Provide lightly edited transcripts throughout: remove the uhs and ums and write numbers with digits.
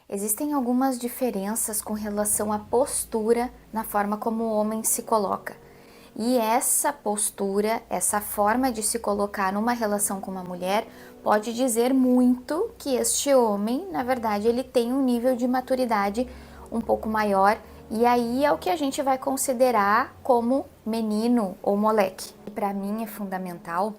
Existem algumas diferenças com relação à postura na forma como o homem se coloca. E essa postura, essa forma de se colocar numa relação com uma mulher, pode dizer muito que este homem, na verdade, ele tem um nível de maturidade um pouco maior, e aí é o que a gente vai considerar como menino ou moleque. E para mim é fundamental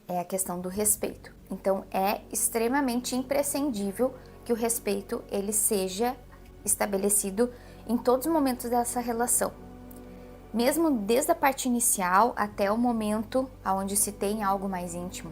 a questão do respeito. Então é extremamente imprescindível que o respeito ele seja estabelecido em todos os momentos dessa relação. Mesmo desde a parte inicial até o momento onde se tem algo mais íntimo.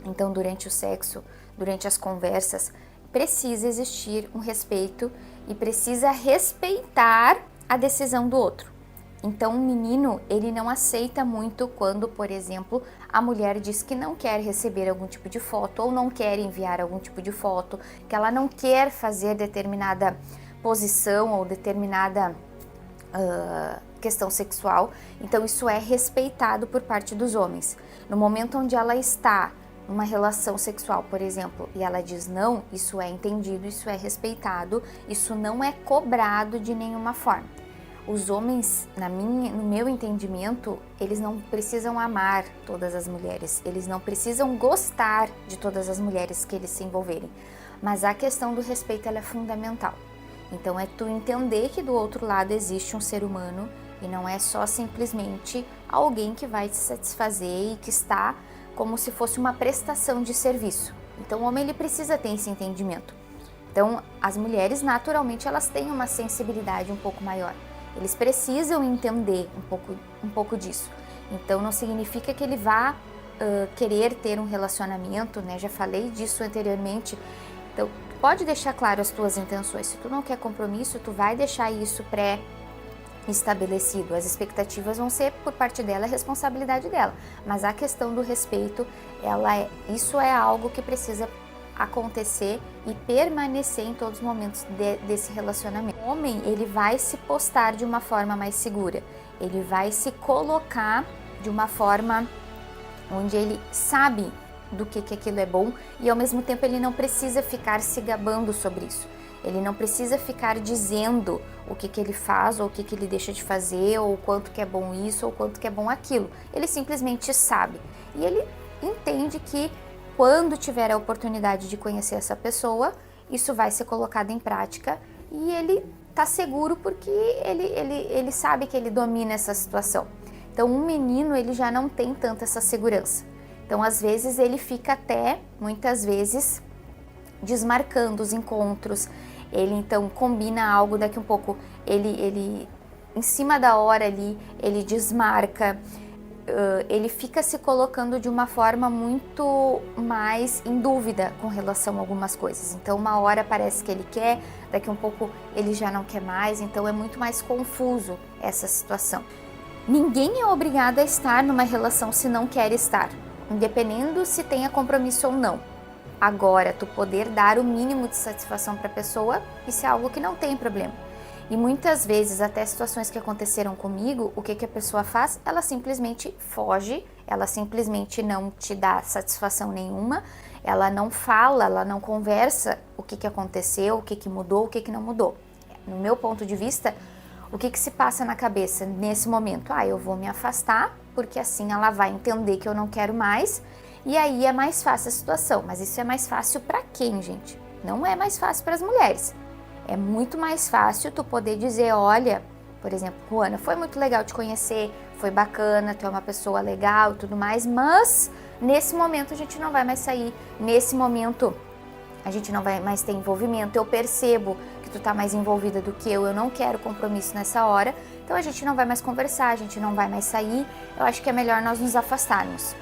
Então, durante o sexo, durante as conversas, precisa existir um respeito e precisa respeitar a decisão do outro. Então, um menino, ele não aceita muito quando, por exemplo, a mulher diz que não quer receber algum tipo de foto ou não quer enviar algum tipo de foto, que ela não quer fazer determinada posição ou determinada questão sexual. Então, isso é respeitado por parte dos homens. No momento onde ela está numa relação sexual, por exemplo, e ela diz não, isso é entendido, isso é respeitado, isso não é cobrado de nenhuma forma. Os homens, no meu entendimento, eles não precisam amar todas as mulheres, eles não precisam gostar de todas as mulheres que eles se envolverem, mas a questão do respeito ela é fundamental. Então é tu entender que do outro lado existe um ser humano e não é só simplesmente alguém que vai te satisfazer e que está como se fosse uma prestação de serviço. Então o homem ele precisa ter esse entendimento. Então as mulheres naturalmente elas têm uma sensibilidade um pouco maior. Eles precisam entender um pouco disso. Então não significa que ele vá querer ter um relacionamento, né? Já falei disso anteriormente. Então pode deixar claro as tuas intenções. Se tu não quer compromisso, tu vai deixar isso pré-estabelecido. As expectativas vão ser por parte dela, a responsabilidade dela. Mas a questão do respeito, isso é algo que precisa acontecer e permanecer em todos os momentos desse relacionamento. O homem, ele vai se postar de uma forma mais segura, ele vai se colocar de uma forma onde ele sabe do que aquilo é bom e ao mesmo tempo ele não precisa ficar se gabando sobre isso. Ele não precisa ficar dizendo o que ele faz ou o que ele deixa de fazer ou o quanto que é bom isso ou o quanto que é bom aquilo. Ele simplesmente sabe e ele entende que quando tiver a oportunidade de conhecer essa pessoa, isso vai ser colocado em prática e ele está seguro porque ele sabe que ele domina essa situação. Então, um menino, ele já não tem tanta essa segurança. Então, às vezes, ele fica até, muitas vezes, desmarcando os encontros. Ele, então, combina algo, daqui um pouco, ele em cima da hora ali, ele desmarca. Ele fica se colocando de uma forma muito mais em dúvida com relação a algumas coisas. Então, uma hora parece que ele quer, daqui um pouco ele já não quer mais, então é muito mais confuso essa situação. Ninguém é obrigado a estar numa relação se não quer estar, independendo se tenha compromisso ou não. Agora, tu poder dar o mínimo de satisfação para a pessoa, isso é algo que não tem problema. E muitas vezes, até situações que aconteceram comigo, o que a pessoa faz? Ela simplesmente foge, ela simplesmente não te dá satisfação nenhuma, ela não fala, ela não conversa o que aconteceu, o que mudou, o que não mudou. No meu ponto de vista, o que se passa na cabeça nesse momento? Eu vou me afastar, porque assim ela vai entender que eu não quero mais, e aí é mais fácil a situação. Mas isso é mais fácil para quem, gente? Não é mais fácil para as mulheres. É muito mais fácil tu poder dizer, olha, por exemplo, Juana, foi muito legal te conhecer, foi bacana, tu é uma pessoa legal e tudo mais, mas nesse momento a gente não vai mais sair, nesse momento a gente não vai mais ter envolvimento, eu percebo que tu tá mais envolvida do que eu não quero compromisso nessa hora, então a gente não vai mais conversar, a gente não vai mais sair, eu acho que é melhor nós nos afastarmos.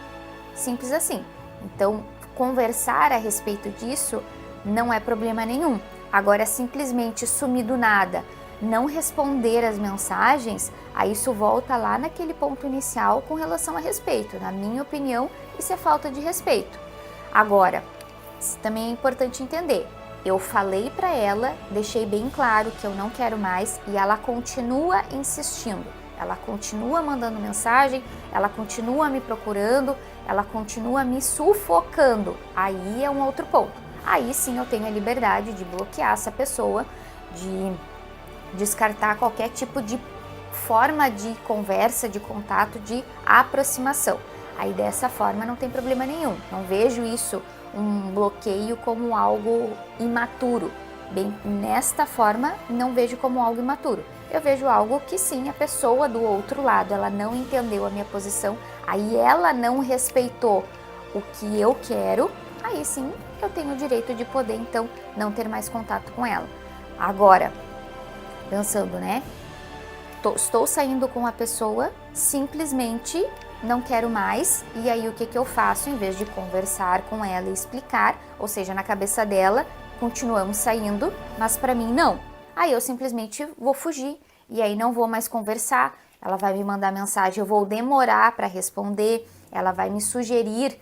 Simples assim. Então, conversar a respeito disso não é problema nenhum. Agora, simplesmente sumir do nada, não responder as mensagens, aí isso volta lá naquele ponto inicial com relação a respeito. Na minha opinião, isso é falta de respeito. Agora, também é importante entender, eu falei para ela, deixei bem claro que eu não quero mais e ela continua insistindo. Ela continua mandando mensagem, ela continua me procurando, ela continua me sufocando. Aí é um outro ponto. aí sim eu tenho a liberdade de bloquear essa pessoa, de descartar qualquer tipo de forma de conversa, de contato, de aproximação. Aí dessa forma não tem problema nenhum. Não vejo isso, um bloqueio, como algo imaturo. Bem, nesta forma, não vejo como algo imaturo. Eu vejo algo que sim, a pessoa do outro lado, ela não entendeu a minha posição, aí ela não respeitou o que eu quero, aí sim eu tenho o direito de poder então não ter mais contato com ela. Agora, pensando, né? Estou saindo com a pessoa, simplesmente não quero mais, e aí o que eu faço? Em vez de conversar com ela e explicar, ou seja, na cabeça dela, continuamos saindo, mas para mim não. Aí eu simplesmente vou fugir, e aí não vou mais conversar, ela vai me mandar mensagem, eu vou demorar para responder, ela vai me sugerir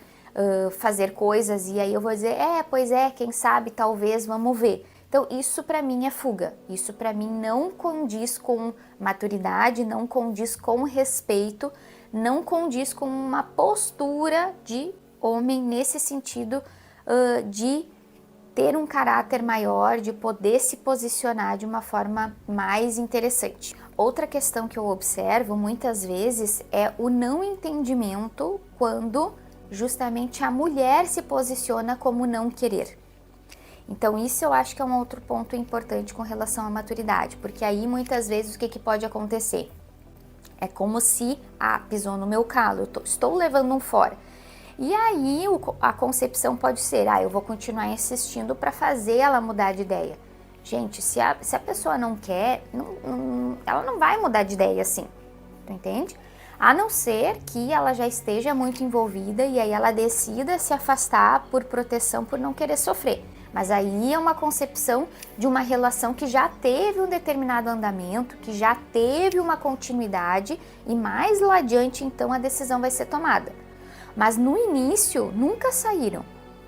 fazer coisas, e aí eu vou dizer, pois é, quem sabe, talvez, vamos ver. Então isso para mim é fuga, isso para mim não condiz com maturidade, não condiz com respeito, não condiz com uma postura de homem nesse sentido de ter um caráter maior, de poder se posicionar de uma forma mais interessante. Outra questão que eu observo muitas vezes é o não entendimento quando justamente a mulher se posiciona como não querer. Então isso eu acho que é um outro ponto importante com relação à maturidade, porque aí muitas vezes o que pode acontecer? É como se, pisou no meu calo, estou levando um fora. E aí a concepção pode ser, eu vou continuar insistindo para fazer ela mudar de ideia. Gente, se a pessoa não quer, ela não vai mudar de ideia assim, tu entende? A não ser que ela já esteja muito envolvida e aí ela decida se afastar por proteção, por não querer sofrer. Mas aí é uma concepção de uma relação que já teve um determinado andamento, que já teve uma continuidade e mais lá adiante então a decisão vai ser tomada. Mas no início nunca saíram,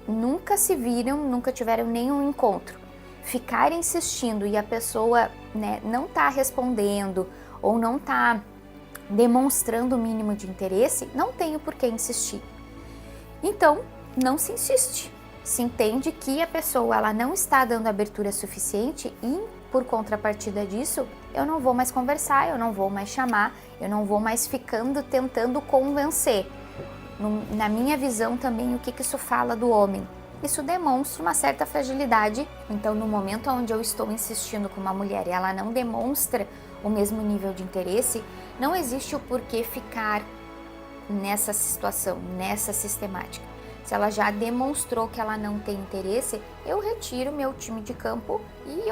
nunca se viram, nunca tiveram nenhum encontro. Ficar insistindo e a pessoa, né, não tá respondendo ou não tá demonstrando o mínimo de interesse, não tenho por que insistir. Então, não se insiste. Se entende que a pessoa ela não está dando abertura suficiente e, por contrapartida disso, eu não vou mais conversar, eu não vou mais chamar, eu não vou mais ficando tentando convencer. Na minha visão também, o que isso fala do homem? Isso demonstra uma certa fragilidade. Então, no momento onde eu estou insistindo com uma mulher e ela não demonstra o mesmo nível de interesse, não existe o porquê ficar nessa situação, nessa sistemática. Se ela já demonstrou que ela não tem interesse, eu retiro meu time de campo e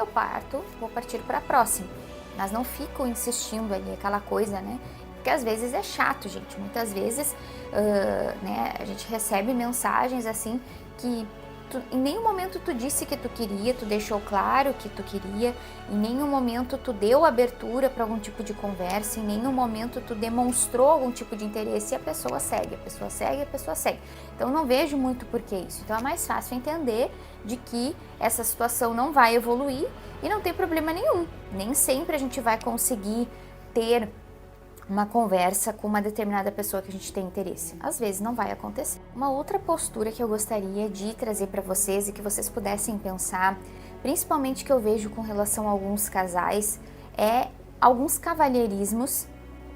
vou partir para a próxima. Mas não fico insistindo ali, aquela coisa, né? Porque às vezes é chato, gente. Muitas vezes né, a gente recebe mensagens assim que em nenhum momento tu disse que tu queria, tu deixou claro que tu queria, em nenhum momento tu deu abertura para algum tipo de conversa, em nenhum momento tu demonstrou algum tipo de interesse e a pessoa segue, a pessoa segue, a pessoa segue. Então não vejo muito por que isso. Então é mais fácil entender de que essa situação não vai evoluir e não tem problema nenhum. Nem sempre a gente vai conseguir ter uma conversa com uma determinada pessoa que a gente tem interesse. Às vezes não vai acontecer. Uma outra postura que eu gostaria de trazer para vocês e que vocês pudessem pensar, principalmente que eu vejo com relação a alguns casais, é alguns cavalheirismos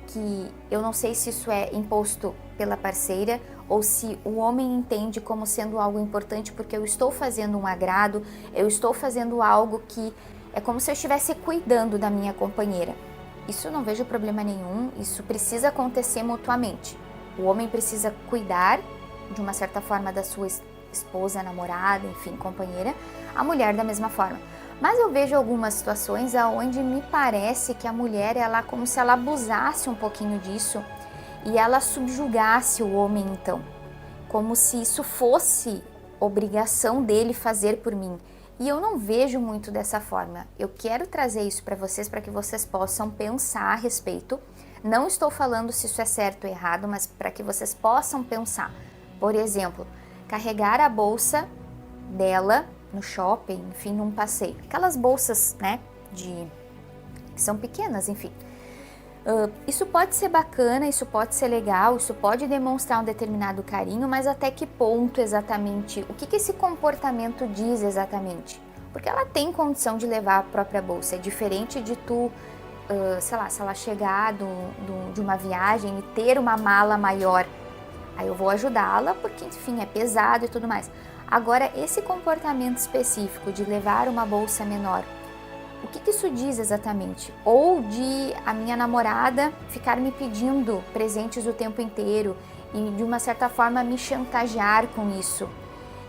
que eu não sei se isso é imposto pela parceira ou se o homem entende como sendo algo importante porque eu estou fazendo um agrado, eu estou fazendo algo que é como se eu estivesse cuidando da minha companheira. Isso eu não vejo problema nenhum, isso precisa acontecer mutuamente. O homem precisa cuidar, de uma certa forma, da sua esposa, namorada, enfim, companheira, a mulher da mesma forma. Mas eu vejo algumas situações onde me parece que a mulher, ela como se ela abusasse um pouquinho disso e ela subjugasse o homem então, como se isso fosse obrigação dele fazer por mim. E eu não vejo muito dessa forma. Eu quero trazer isso para vocês, para que vocês possam pensar a respeito. Não estou falando se isso é certo ou errado, mas para que vocês possam pensar. Por exemplo, carregar a bolsa dela no shopping, enfim, num passeio. Aquelas bolsas, né, que são pequenas, enfim. Isso pode ser bacana, isso pode ser legal, isso pode demonstrar um determinado carinho, mas até que ponto exatamente? O que esse comportamento diz exatamente? Porque ela tem condição de levar a própria bolsa, é diferente de tu, sei lá, se ela chegar de uma viagem e ter uma mala maior, aí eu vou ajudá-la porque, enfim, é pesado e tudo mais. Agora, esse comportamento específico de levar uma bolsa menor, o que isso diz exatamente? Ou de a minha namorada ficar me pedindo presentes o tempo inteiro e de uma certa forma me chantagear com isso.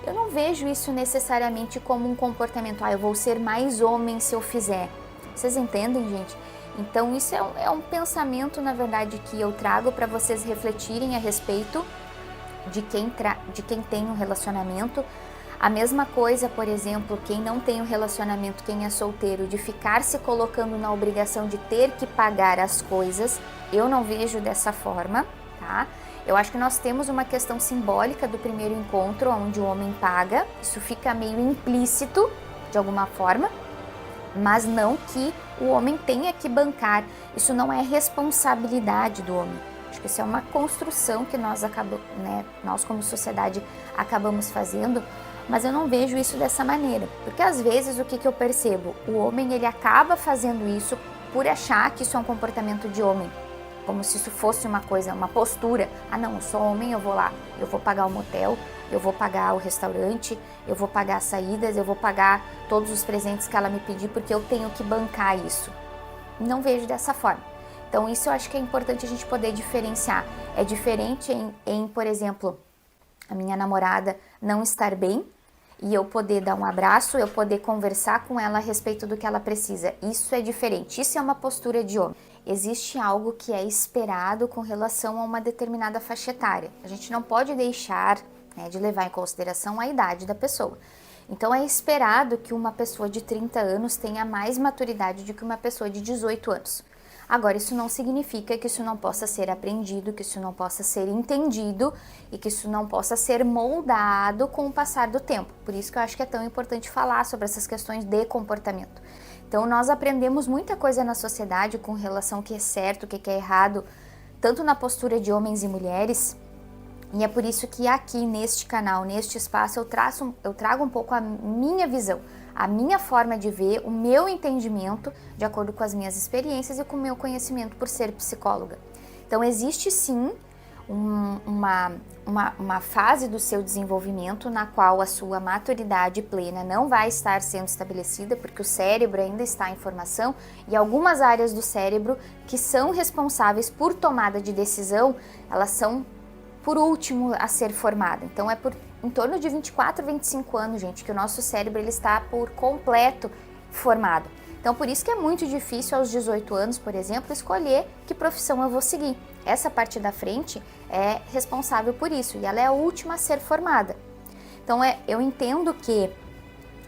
Eu não vejo isso necessariamente como um comportamento, eu vou ser mais homem se eu fizer. Vocês entendem, gente? Então isso é um pensamento, na verdade, que eu trago para vocês refletirem a respeito de quem tem um relacionamento. A mesma coisa, por exemplo, quem não tem um relacionamento, quem é solteiro, de ficar se colocando na obrigação de ter que pagar as coisas, eu não vejo dessa forma, tá? Eu acho que nós temos uma questão simbólica do primeiro encontro, onde o homem paga, isso fica meio implícito, de alguma forma, mas não que o homem tenha que bancar, isso não é responsabilidade do homem. Acho que isso é uma construção que nós como sociedade acabamos fazendo, mas eu não vejo isso dessa maneira, porque às vezes o que eu percebo? O homem ele acaba fazendo isso por achar que isso é um comportamento de homem, como se isso fosse uma coisa, uma postura. Não, eu sou homem, eu vou lá, eu vou pagar o motel, eu vou pagar o restaurante, eu vou pagar as saídas, eu vou pagar todos os presentes que ela me pedir porque eu tenho que bancar isso. Não vejo dessa forma. Então isso eu acho que é importante a gente poder diferenciar. É diferente em, por exemplo, a minha namorada não estar bem e eu poder dar um abraço, eu poder conversar com ela a respeito do que ela precisa. Isso é diferente, isso é uma postura de homem. Existe algo que é esperado com relação a uma determinada faixa etária. A gente não pode deixar, de levar em consideração a idade da pessoa. Então é esperado que uma pessoa de 30 anos tenha mais maturidade do que uma pessoa de 18 anos. Agora, isso não significa que isso não possa ser aprendido, que isso não possa ser entendido e que isso não possa ser moldado com o passar do tempo. Por isso que eu acho que é tão importante falar sobre essas questões de comportamento. Então, nós aprendemos muita coisa na sociedade com relação ao que é certo, o que é errado, tanto na postura de homens e mulheres, e é por isso que aqui neste canal, neste espaço, eu trago um pouco a minha visão, a minha forma de ver, o meu entendimento, de acordo com as minhas experiências e com o meu conhecimento por ser psicóloga. Então existe sim uma fase do seu desenvolvimento na qual a sua maturidade plena não vai estar sendo estabelecida, porque o cérebro ainda está em formação e algumas áreas do cérebro que são responsáveis por tomada de decisão, elas são por último a ser formada. Então é por em torno de 24, 25 anos, gente, que o nosso cérebro ele está por completo formado. Então por isso que é muito difícil aos 18 anos, por exemplo, escolher que profissão eu vou seguir. Essa parte da frente é responsável por isso e ela é a última a ser formada. Então eu entendo que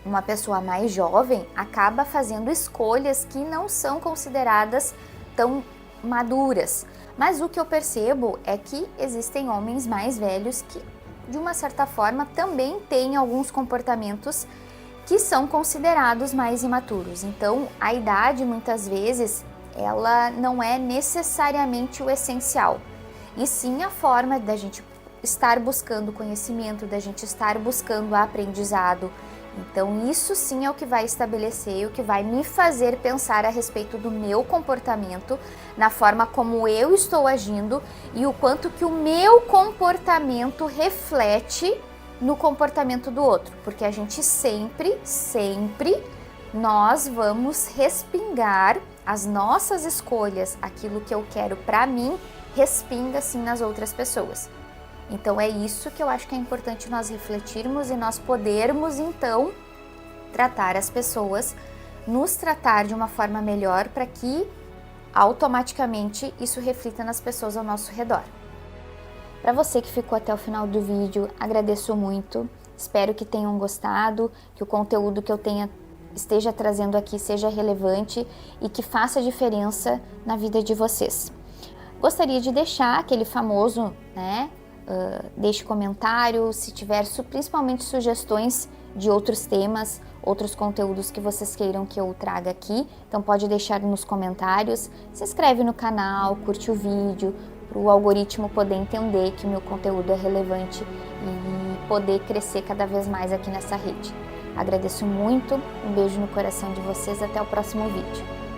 uma pessoa mais jovem acaba fazendo escolhas que não são consideradas tão maduras. Mas o que eu percebo é que existem homens mais velhos que, de uma certa forma, também têm alguns comportamentos que são considerados mais imaturos. Então, a idade, muitas vezes, ela não é necessariamente o essencial, e sim a forma da gente estar buscando conhecimento, da gente estar buscando aprendizado. Então isso sim é o que vai estabelecer, o que vai me fazer pensar a respeito do meu comportamento, na forma como eu estou agindo e o quanto que o meu comportamento reflete no comportamento do outro. Porque a gente sempre nós vamos respingar as nossas escolhas, aquilo que eu quero para mim, respinga sim nas outras pessoas. Então é isso que eu acho que é importante nós refletirmos e nós podermos então tratar as pessoas, nos tratar de uma forma melhor para que automaticamente isso reflita nas pessoas ao nosso redor. Para você que ficou até o final do vídeo, agradeço muito, espero que tenham gostado, que o conteúdo que eu esteja trazendo aqui seja relevante e que faça diferença na vida de vocês. Gostaria de deixar aquele famoso, deixe comentário, se tiver principalmente sugestões de outros temas, outros conteúdos que vocês queiram que eu traga aqui, então pode deixar nos comentários, se inscreve no canal, curte o vídeo, para o algoritmo poder entender que o meu conteúdo é relevante e poder crescer cada vez mais aqui nessa rede. Agradeço muito, um beijo no coração de vocês, até o próximo vídeo.